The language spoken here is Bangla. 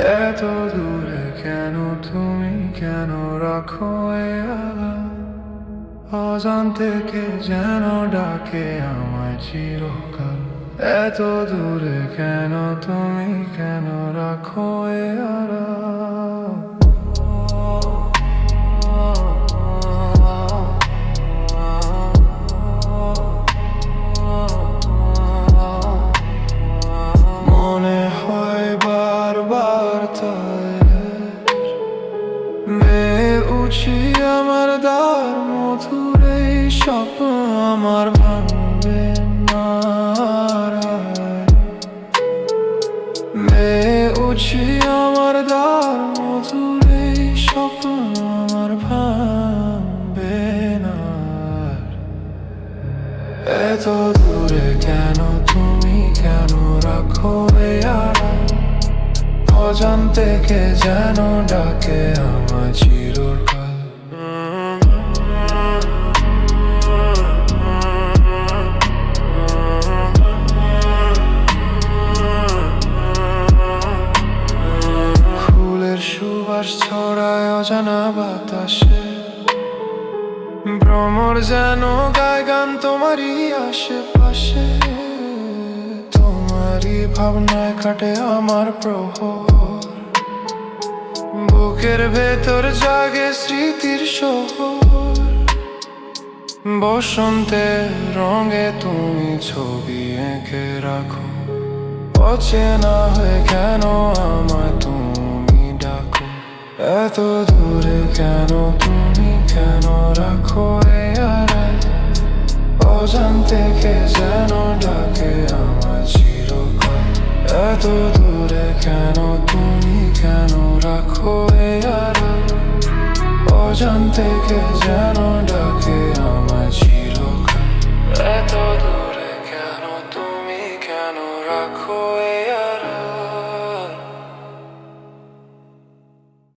এত দূরে কেন তুমি, কেন রাখো এ আলাম? অজান্তে কে যেন ডাকে আমায় চিরকাল। এত দূরে কেন তুমি, কেন রাখো এ আলাম? মনে হয় বারবার তাই মেয়ে উঠি আমার দ্বার, মধুর এই স্বপ্ন আমার ভাঙবে না। মেয়ে উঠি আমার দ্বার, মধুর এই স্বপ্ন আমার ভাঙবে না। এত দূরে কেন তুমি, কেন রাখো এ আড়াল? অজান্তে কে যেন ডাকে আমার চিরকাল। ফুলের সুবাস ছড়ায় অজানা বাতাসে, ভ্রমর যেন গায় গান তোমারই আশেপাশে। তোমারই ভাবনায় কাটে আমার প্রহর, বুকের ভেতর জাগে স্মৃতির শহর। বসন্তের রঙে তুমি ছবি এঁকে রাখো, অচেনা হয়ে কেন আমায় তুমি ডাকো? এত দূরে কেন তুমি, কেন রাখো এ আড়াল? অজান্তে কে যেন ডাকে আমার চিরকাল। এত দূরে কেন তুমি, কেন রাখো এ আড়াল? অজান্তে কে যেন ডাকে আমার চিরকাল।